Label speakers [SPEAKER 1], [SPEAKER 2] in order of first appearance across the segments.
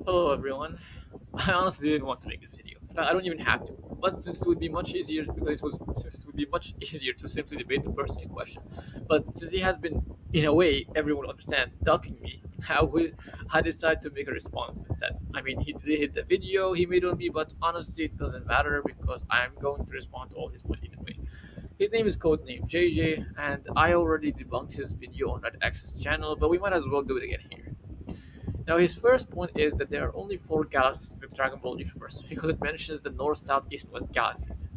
[SPEAKER 1] Hello everyone. I honestly didn't want to make this video. In fact, I don't even have to. But since it would be much easier because it was since it would be much easier to simply debate the person in question. But since he has been, in a way, everyone will understand, ducking me, I decided to make a response instead. I mean, he deleted the video he made on me, but honestly, it doesn't matter because I'm going to respond to all his points anyway. His name is codename JJ, and I already debunked his video on Red Access channel, but we might as well do it again here. Now, his first point is that there are only four galaxies in the Dragon Ball universe because it mentions the north, south, east, and west galaxies,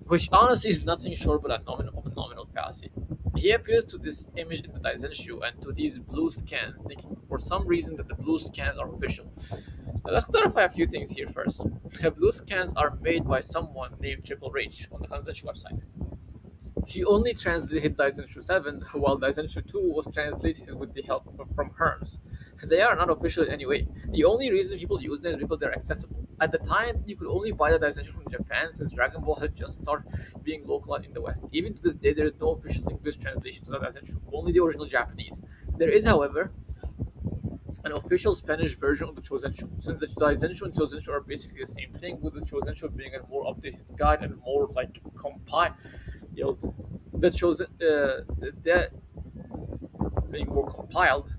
[SPEAKER 1] which honestly is nothing short but a nominal fallacy. He appeals to this image in the Daizenshu and to these blue scans, thinking for some reason that the blue scans are official. Now, let's clarify a few things here first. The blue scans are made by someone named Triple H on the Daizenshu website. She only translated Daizenshu 7, while Daizenshu 2 was translated with the help from Hermes. They are not official in any way. The only reason people use them is because they're accessible. At the time, you could only buy the Daizenshu from Japan since Dragon Ball had just started being localized in the West. Even to this day, there is no official English translation to the Daizenshu, only the original Japanese. There is, however, an official Spanish version of the Chozenshu, since the Daizenshu and Chozenshu are basically the same thing, with the Chozenshu being a more updated guide and more like compiled. The Chosen, that being more compiled.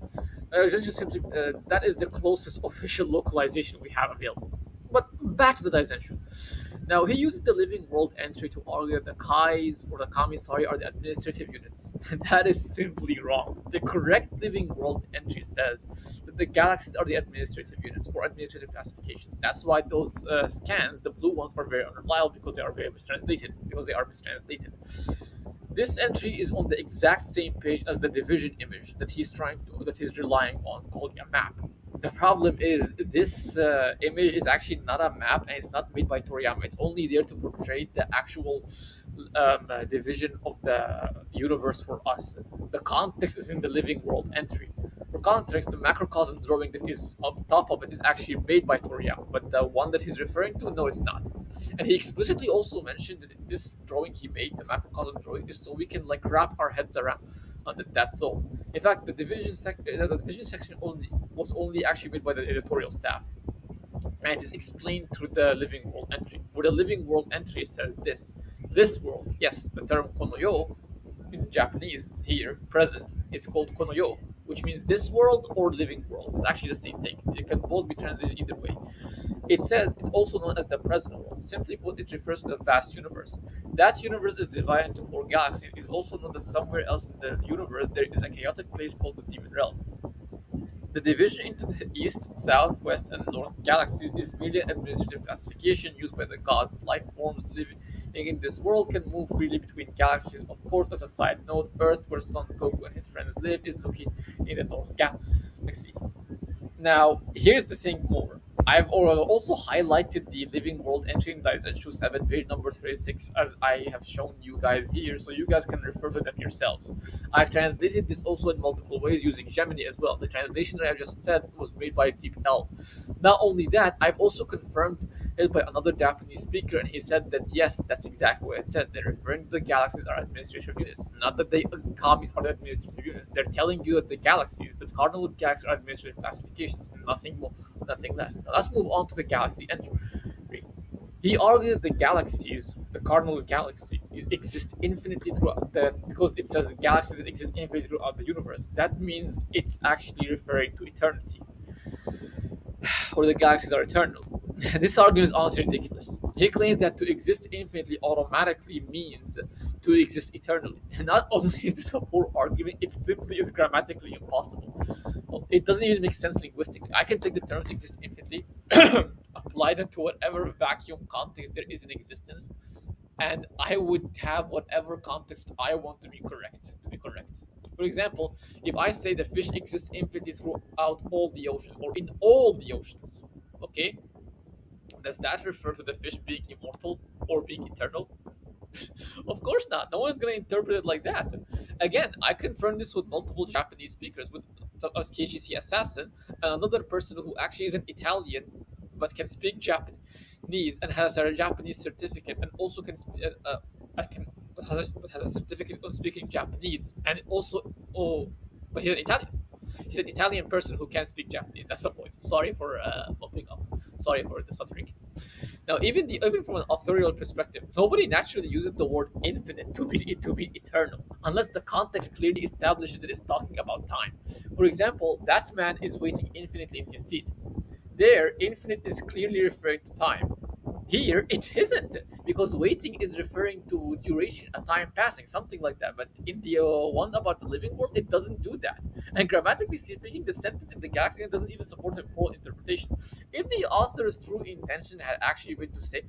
[SPEAKER 1] Just simply, that is the closest official localization we have available. But back to the Daizenshu. Now, he uses the living world entry to argue that the Kais or the Kamisari are the administrative units. That is simply wrong. The correct living world entry says that the galaxies are the administrative units or administrative classifications. That's why those scans, the blue ones, are very unreliable because they are very mistranslated. This entry is on the exact same page as the division image that he's relying on, called a map. The problem is this image is actually not a map and it's not made by Toriyama. It's only there to portray the actual division of the universe for us. The context is in the living world entry. For context, the macrocosm drawing that is on top of it is actually made by Toriyama, but the one that he's referring to, no, it's not. And he explicitly also mentioned that this drawing he made, the macrocosm drawing, is so we can like wrap our heads around on that. That's all. In fact, the division section only actually made by the editorial staff, and it is explained through the living world entry. Where the living world entry says this world, yes, the term konoyo in Japanese here present is called konoyo, which means this world or living world. It's actually the same thing. It can both be translated either way. It says it's also known as the present world. Simply put, it refers to the vast universe. That universe is divided into four galaxies. It is also known that somewhere else in the universe there is a chaotic place called the Demon Realm. The division into the east, south, west, and north galaxies is merely an administrative classification used by the gods. Life forms living in this world can move freely between galaxies. Of course, as a side note, Earth, where Son Goku and his friends live, is located in the north galaxy. Now, here's the thing more. I've also highlighted the living world entry in Daizenshu 7, page number 36, as I have shown you guys here, so you guys can refer to them yourselves. I've translated this also in multiple ways using Gemini as well. The translation that I just said was made by Deep L. Not only that, I've also confirmed it by another Japanese speaker, and he said that yes, that's exactly what it said. They're referring to the galaxies are administrative units, not that the kamis are the administrative units. They're telling you that the galaxies, the cardinal galaxies, are administrative classifications, nothing more, nothing less. Now let's move on to the galaxy entry. He argued that the galaxies, the cardinal galaxy, exist infinitely throughout because it says galaxies that exist infinitely throughout the universe. That means it's actually referring to eternity, or the galaxies are eternal. This argument is honestly ridiculous. He claims that to exist infinitely automatically means to exist eternally. And not only is this a poor argument, it simply is grammatically impossible. Well, it doesn't even make sense linguistically. I can take the terms exist infinitely, apply them to whatever vacuum context there is in existence, and I would have whatever context I want to be correct. For example, if I say the fish exists infinitely throughout all the oceans, or in all the oceans, okay, does that refer to the fish being immortal or being eternal? Of course not. No one's going to interpret it like that. Again, I confirmed this with multiple Japanese speakers, with such as KGC Assassin, and another person who actually is an Italian but can speak Japanese and has a Japanese certificate, and also has a certificate on speaking Japanese, and also but he's an Italian. He's an Italian person who can't speak Japanese. That's the point. Sorry for popping up. Sorry for the stuttering. Now, even from an authorial perspective, nobody naturally uses the word infinite to be eternal, unless the context clearly establishes that it's talking about time. For example, that man is waiting infinitely in his seat. There, infinite is clearly referring to time. Here, it isn't, because waiting is referring to duration, a time passing, something like that. But in the one about the living world, it doesn't do that. And grammatically speaking, the sentence in the galaxy doesn't even support a full interpretation. If the author's true intention had actually been to say,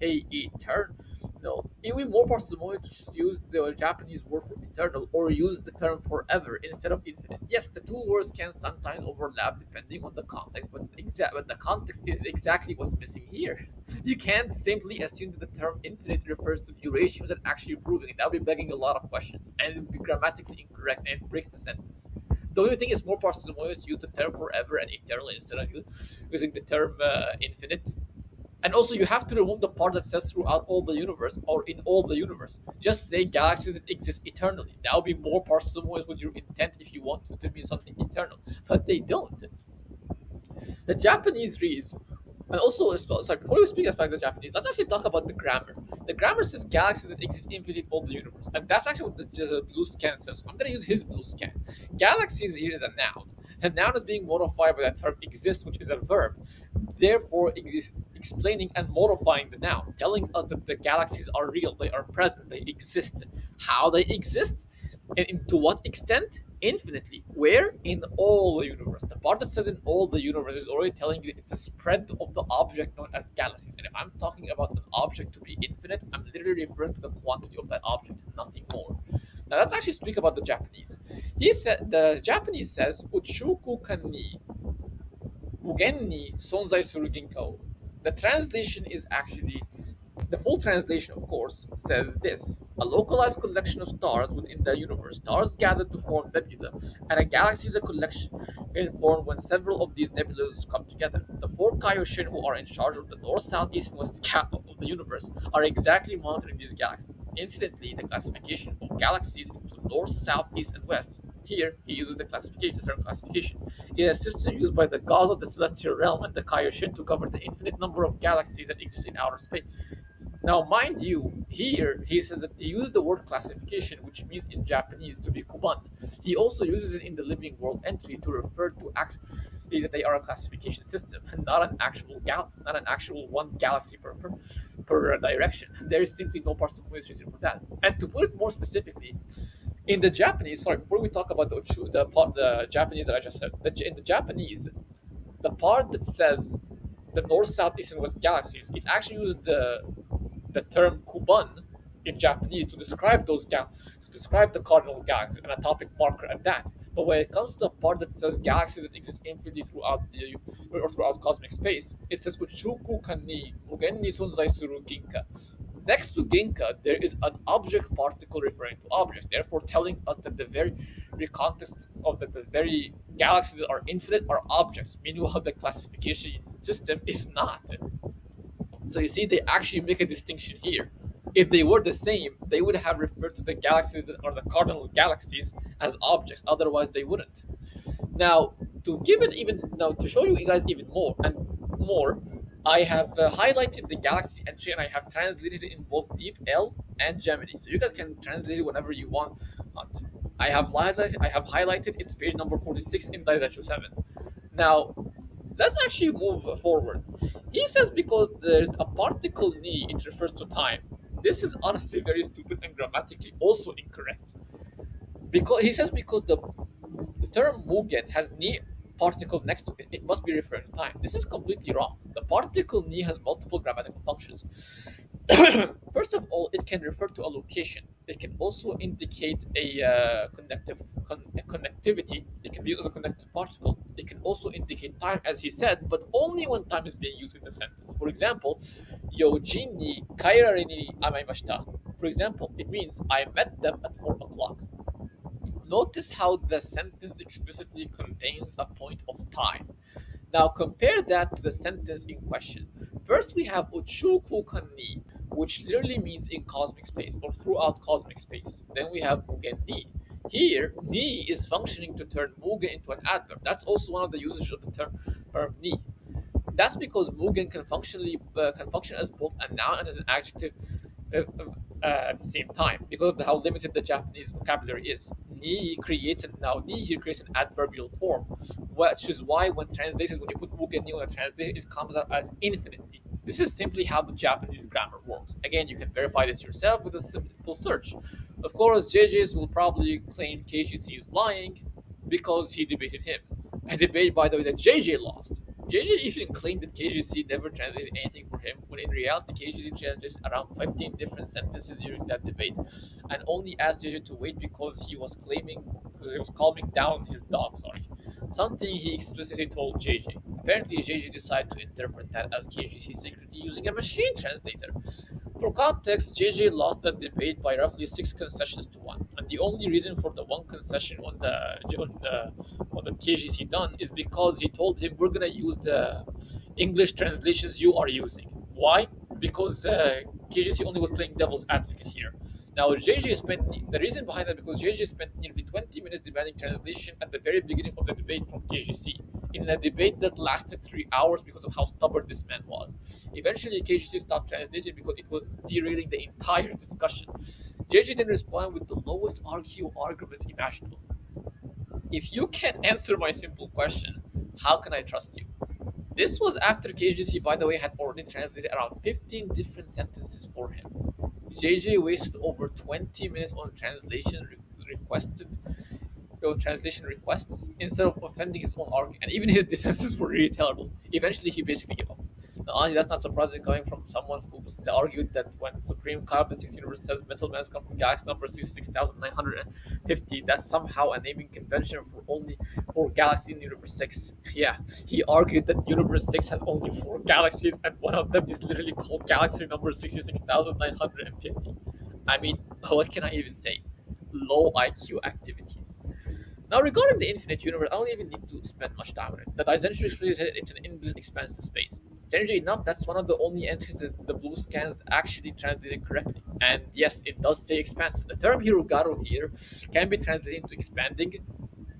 [SPEAKER 1] hey, eternal, no, it would be more parsimonious to just use the Japanese word for eternal or use the term forever instead of infinite. Yes, the two words can sometimes overlap depending on the context, but the context is exactly what's missing here. You can't simply assume that the term infinite refers to duration without actually proving it. That would be begging a lot of questions, and it would be grammatically incorrect, and it breaks the sentence. The only thing is more parsimonious to use the term forever and eternal instead of using the term infinite. And also, you have to remove the part that says throughout all the universe or in all the universe. Just say galaxies that exist eternally. That would be more parsimonious with your intent if you want to mean something eternal. But they don't. The Japanese reads, and also, sorry, before we speak about the Japanese, let's actually talk about the grammar. The grammar says galaxies that exist infinitely in all the universe, and that's actually what the blue scan says. So I'm going to use his blue scan. Galaxies here is a noun. A noun is being modified by the term exist, which is a verb. Therefore, it is explaining and modifying the noun, telling us that the galaxies are real, they are present, they exist. How they exist? And to what extent? Infinitely. Where? In all the universe. The part that says in all the universe is already telling you it's a spread of the object known as galaxies. And if I'm talking about an object to be infinite, I'm literally referring to the quantity of that object, nothing more. Now let's actually speak about the Japanese. The Japanese says Uchuku kan ni Mugen ni sonzai suru ginka. The translation is actually the full translation, of course, says this: a localized collection of stars within the universe. Stars gather to form nebula, and a galaxy is a collection formed when several of these nebulas come together. The four Kaioshin who are in charge of the north, south, east, and west cap of the universe are exactly monitoring these galaxies. Incidentally, the classification of galaxies into north, south, east, and west. Here, he uses the term classification. It is a system used by the gods of the celestial realm and the Kaioshin to cover the infinite number of galaxies that exist in outer space. Now, mind you, here he says that he uses the word classification, which means in Japanese to be kuban. He also uses it in the living world entry to refer to actually that they are a classification system, not an actual one galaxy per direction. There is simply no parsimonious reason for that. And to put it more specifically, in the Japanese, sorry, before we talk about the Japanese that I just said, in the Japanese, the part that says the north, south, east, and west galaxies, it actually uses the term kuban in Japanese to describe to describe the cardinal galaxy and a topic marker at that. But when it comes to the part that says galaxies that exist infinitely throughout cosmic space, it says Uchuku kan ni mugen ni sonzai suru ginka. Next to ginka, there is an object particle referring to objects, therefore telling us that the very context of the very galaxies that are infinite are objects. Meanwhile, the classification system is not. So you see, they actually make a distinction here. If they were the same, they would have referred to the galaxies that are the cardinal galaxies as objects. Otherwise, they wouldn't. Now, to show you guys even more and more, I have highlighted the galaxy entry and I have translated it in both Deep L and Gemini. So you guys can translate it whenever you want. I have highlighted its page number 46 in Daizachu 7. Now, let's actually move forward. He says because there's a particle ni, it refers to time. This is honestly very stupid and grammatically also incorrect. Because the term mugen has ni particle next to it, it must be referring to time. This is completely wrong. The particle ni has multiple grammatical functions. First of all, it can refer to a location. It can also indicate a connectivity. It can be used as a connective particle. It can also indicate time, as he said, but only when time is being used in the sentence. For example, Yojin ni kairare ni amaimashita. For example, it means I met them at 4 o'clock. Notice how the sentence explicitly contains a point of time. Now compare that to the sentence in question. First we have Uchuku kan ni, which literally means in cosmic space or throughout cosmic space. Then we have Mugen ni. Here, ni is functioning to turn Mugen into an adverb. That's also one of the usages of the term ni. That's because Mugen can function as both a noun and an adjective at the same time because of how limited the Japanese vocabulary is. Ni here creates an adverbial form, which is why when you put Mugen ni on a translation, it comes out as infinitely. This is simply how the Japanese grammar works. Again, you can verify this yourself with a simple search. Of course, JJ's will probably claim KGC is lying because he debated him. A debate, by the way, that JJ lost. JJ even claimed that KGC never translated anything for him, when in reality KGC translated around 15 different sentences during that debate, and only asked JJ to wait because he was calming down his dog. Sorry, something he explicitly told JJ. Apparently, JJ decided to interpret that as KGC secretly using a machine translator. For context, JJ lost that debate by roughly 6 concessions to 1, and the only reason for the one concession on the KGC done is because he told him we're gonna use the English translations you are using. Why? Because KGC only was playing devil's advocate here. Now, the reason behind that because JJ spent nearly 20 minutes demanding translation at the very beginning of the debate from KGC, in a debate that lasted 3 hours because of how stubborn this man was. Eventually, KGC stopped translating because it was derailing the entire discussion. JJ then responded with the lowest IQ arguments imaginable. If you can't answer my simple question, how can I trust you? This was after KGC, by the way, had already translated around 15 different sentences for him. JJ wasted over 20 minutes on translation requests instead of offending his own argument, and even his defenses were really terrible. Eventually, he basically gave up. Now, honestly, that's not surprising coming from someone who's argued that when Supreme Kai of the Sixth Universe says metal men come from galaxy number 66,950, that's somehow a naming convention for galaxy in Universe 6. Yeah, he argued that Universe 6 has only 4 galaxies, and one of them is literally called galaxy number 66,950. I mean, what can I even say? Low IQ activities. Now, regarding the infinite universe, I don't even need to spend much time on it. The essentially split it into an infinite expansive space. Strangely enough, that's one of the only entries that the blue scans actually translated correctly. And yes, it does say expansive. The term Hirugaru here can be translated into expanding,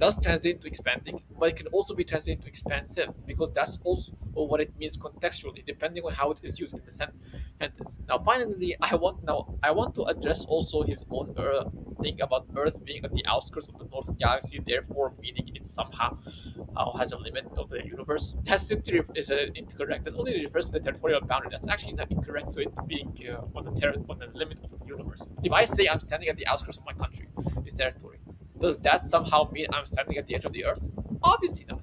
[SPEAKER 1] does translate into expanding, but it can also be translated into expansive because that's also what it means contextually, depending on how it is used in the sentence. Now, finally, I want to address also his own thing about Earth being at the outskirts of the North Galaxy, therefore meaning it somehow has a limit of the universe. That simply is incorrect. That only refers to the territorial boundary. That's actually not incorrect to it being on the limit of the universe. If I say I'm standing at the outskirts of my country, this territory, does that somehow mean I'm standing at the edge of the earth? Obviously not.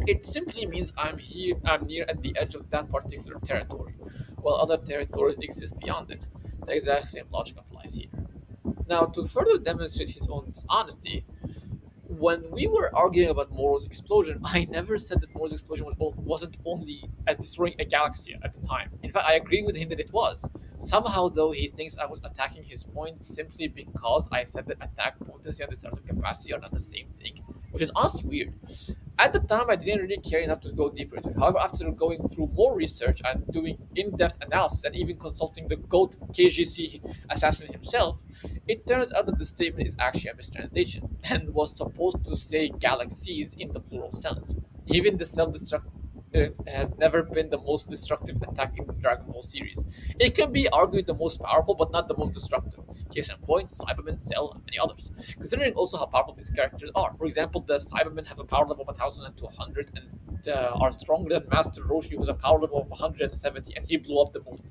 [SPEAKER 1] It simply means I'm near at the edge of that particular territory, while other territories exist beyond it. The exact same logic applies here. Now, to further demonstrate his own dishonesty, when we were arguing about Moro's explosion, I never said that Moro's explosion wasn't only at destroying a galaxy at the time. In fact, I agree with him that it was. Somehow, though, he thinks I was attacking his point simply because I said that attack potency and destructive capacity are not the same thing, which is honestly weird. At the time, I didn't really care enough to go deeper into it. However, after going through more research and doing in-depth analysis and even consulting the GOAT KGC assassin himself, it turns out that the statement is actually a mistranslation and was supposed to say galaxies in the plural sense. Even the self-destruct has never been the most destructive attack in the Dragon Ball series. It can be argued the most powerful, but not the most destructive. Case in point, Cybermen, Cell, and many others. Considering also how powerful these characters are. For example, the Cybermen have a power level of 1,200 and are stronger than Master Roshi, who has a power level of 170, and he blew up the moon,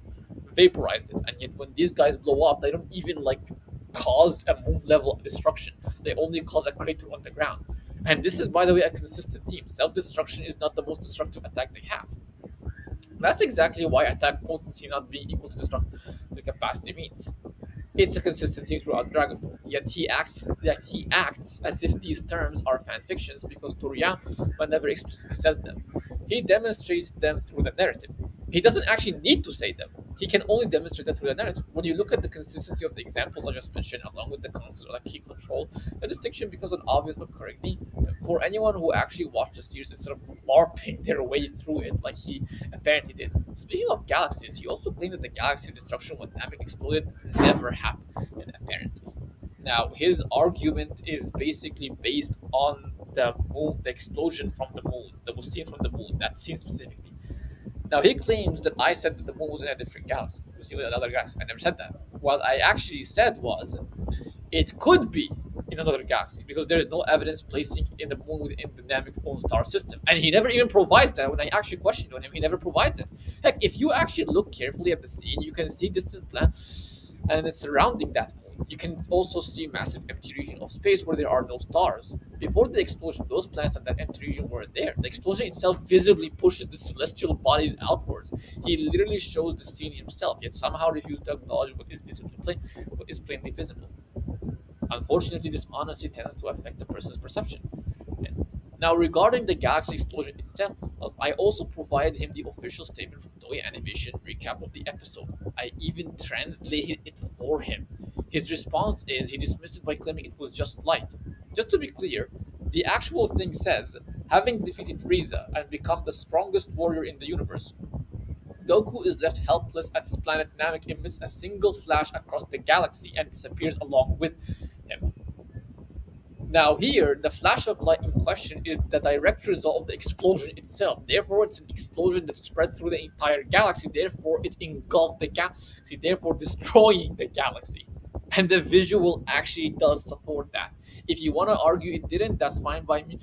[SPEAKER 1] vaporized it. And yet, when these guys blow up, they don't even cause a moon level of destruction. They only cause a crater on the ground. And this is, by the way, a consistent theme. Self-destruction is not the most destructive attack they have. That's exactly why attack potency not being equal to destructive capacity means. It's a consistent theme throughout Dragon Ball. Yet he acts as if these terms are fan fictions because Toriyama never explicitly says them. He demonstrates them through the narrative. He doesn't actually need to say them. He can only demonstrate that through the narrative. When you look at the consistency of the examples I just mentioned, along with the concept of key control, the distinction becomes an obvious but correct need. For anyone who actually watched the series instead of LARPing their way through it like he apparently did. Speaking of galaxies, he also claimed that the galaxy destruction when Namek exploded never happened, apparently. Now, his argument is basically based on the moon, the explosion from the moon that was seen from the moon, that scene specifically. Now, he claims that I said that the moon was in a different galaxy. You see, with another galaxy. I never said that. What I actually said was it could be in another galaxy because there is no evidence placing in the moon within the Namek own star system. And he never even provides that. When I actually questioned on him, he never provides it. Heck, if you actually look carefully at the scene, you can see distant planets and it's surrounding that moon. You can also see massive empty region of space where there are no stars. Before the explosion, those planets and that empty region were there. The explosion itself visibly pushes the celestial bodies outwards. He literally shows the scene himself, yet somehow refuses to acknowledge what is plainly visible. Unfortunately, this honesty tends to affect the person's perception. Now, regarding the galaxy explosion itself, I also provided him the official statement from Toei Animation recap of the episode. I even translated it for him. His response is he dismissed it by claiming it was just light. Just to be clear, the actual thing says, having defeated Frieza and become the strongest warrior in the universe, Goku is left helpless at his planet Namek, emits a single flash across the galaxy and disappears along with him. Now here, the flash of light in question is the direct result of the explosion itself. Therefore, it's an explosion that spread through the entire galaxy. Therefore, it engulfed the galaxy, therefore destroying the galaxy. And the visual actually does support that. If you want to argue it didn't, that's fine by me.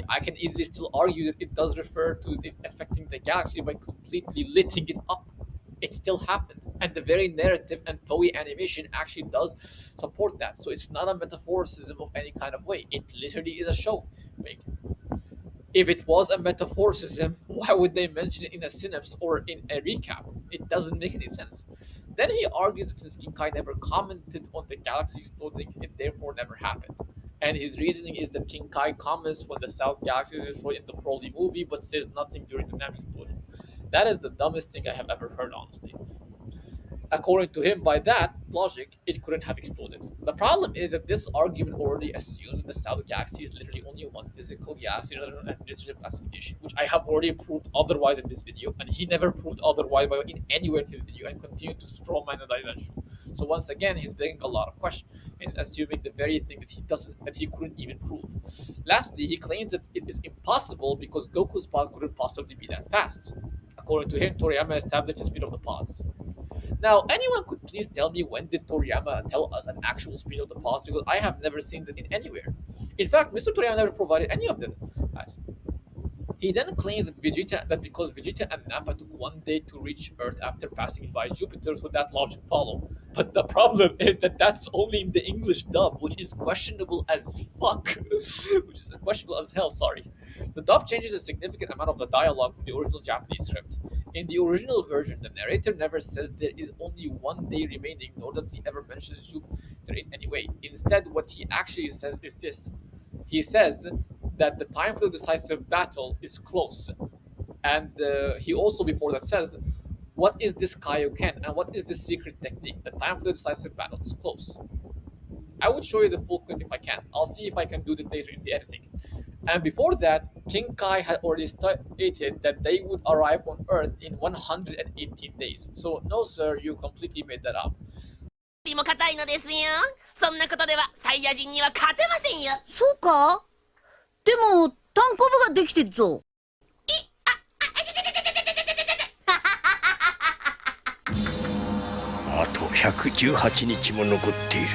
[SPEAKER 1] I can easily still argue that it does refer to it affecting the galaxy by completely lighting it up. It still happened. And the very narrative and Toei animation actually does support that. So it's not a metaphoricism of any kind of way. It literally is a show. Like, if it was a metaphoricism, why would they mention it in a synapse or in a recap? It doesn't make any sense. Then he argues that since King Kai never commented on the galaxy exploding, it therefore never happened. And his reasoning is that King Kai comments when the South Galaxy is destroyed in the Broly movie, but says nothing during the Namek explosion. That is the dumbest thing I have ever heard, honestly. According to him, by that logic, it couldn't have exploded. The problem is that this argument already assumes that the South Galaxy is literally only one physical galaxy rather than an administrative classification, which I have already proved otherwise in this video, and he never proved otherwise in anywhere in his video and continued to strawman the dimension. So once again, he's begging a lot of questions and is assuming the very thing that he couldn't even prove. Lastly, he claims that it is impossible because Goku's pod couldn't possibly be that fast. According to him, Toriyama established the speed of the pods. Now, anyone could please tell me when did Toriyama tell us an actual speed of the pods, because I have never seen that in anywhere. In fact, Mr. Toriyama never provided any of that. He then claims that because Vegeta and Nappa took 1 day to reach Earth after passing by Jupiter, so that logic followed. But the problem is that that's only in the English dub, which is questionable as fuck. Which is questionable as hell, sorry. The dub changes a significant amount of the dialogue from the original Japanese script. In the original version, the narrator never says there is only 1 day remaining, nor does he ever mention Jupiter in any way. Instead, what he actually says is this. He says that the time for the decisive battle is close. And he also, before that, says, what is this Kaioken and what is this secret technique? The time for the decisive battle is close. I would show you the full clip if I can. I'll see if I can do it later in the editing. And before that, King Kai had already stated that they would arrive on Earth in 118 days. So, no, sir, you completely made that up.
[SPEAKER 2] も硬いのですよ。そんなことではサイヤ人には勝てませんよ。そうか？でも単行部ができてるぞ。
[SPEAKER 3] あと118日も残っている。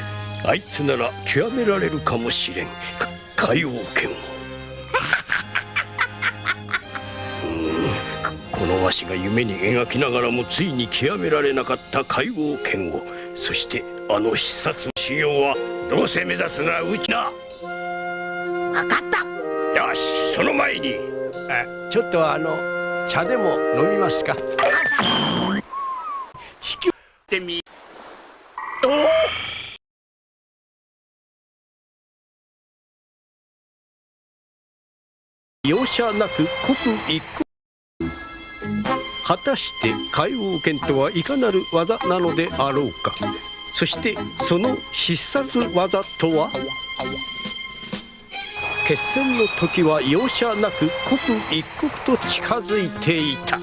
[SPEAKER 3] あいつなら極められるかもしれん。海王剣を。このわしが夢に描きながらもついに極められなかった海王剣を。そしてあの必殺の修行はどうせ目指すならうちな。
[SPEAKER 2] わかった。
[SPEAKER 3] よし、その前にちょっと茶でも飲みますか。地球ってみ。容赦なく刻一刻。果たして海王剣とはいかなる技なのであろうか。そしてその必殺技とは。決戦の時は容赦なく刻一刻と近づいていた。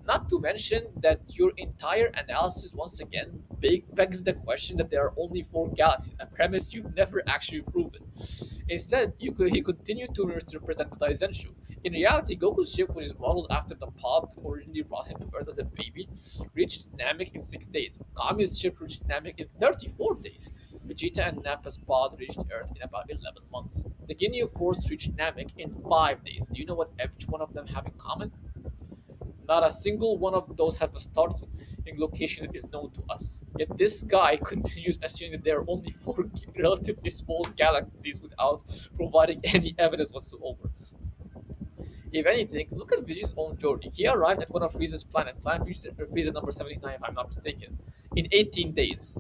[SPEAKER 1] Not to mention that your entire analysis once again begs the question that there are only four galaxies, a premise you've never actually proven. Instead, he continued to misrepresent Daizenshu. In reality, Goku's ship, which is modeled after the pod that originally brought him to Earth as a baby, reached Namek in 6 days. Kami's ship reached Namek in 34 days. Vegeta and Nappa's pod reached Earth in about 11 months. The Ginyu Force reached Namek in 5 days. Do you know what each one of them have in common? Not a single one of those have a starting location that is known to us. Yet this guy continues assuming that there are only four relatively small galaxies without providing any evidence whatsoever. If anything, look at Vegeta's own journey. He arrived at one of Frieza's planet Frieza number 79 if I'm not mistaken, in 18 days,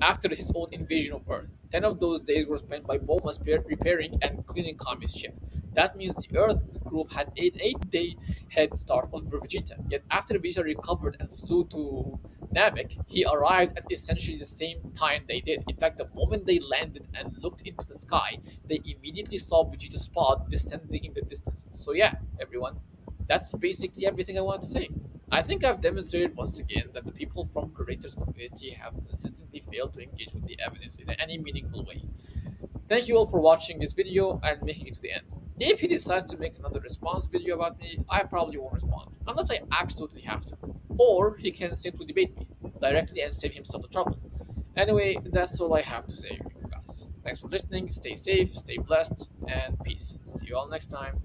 [SPEAKER 1] after his own invasion of Earth. 10 of those days were spent by Bulma repairing and cleaning Kami's ship. That means the Earth group had an 8-day head start on Vegeta. Yet after Vegeta recovered and flew to Namek, he arrived at essentially the same time they did. In fact, the moment they landed and looked into the sky, they immediately saw Vegeta's pod descending in the distance. So yeah, everyone, that's basically everything I wanted to say. I think I've demonstrated once again that the people from creators community have consistently failed to engage with the evidence in any meaningful way. Thank you all for watching this video and making it to the end. If he decides to make another response video about me, I probably won't respond, unless I absolutely have to. Or he can simply debate me directly and save himself the trouble. Anyway, that's all I have to say, guys. Thanks for listening, stay safe, stay blessed, and peace. See you all next time.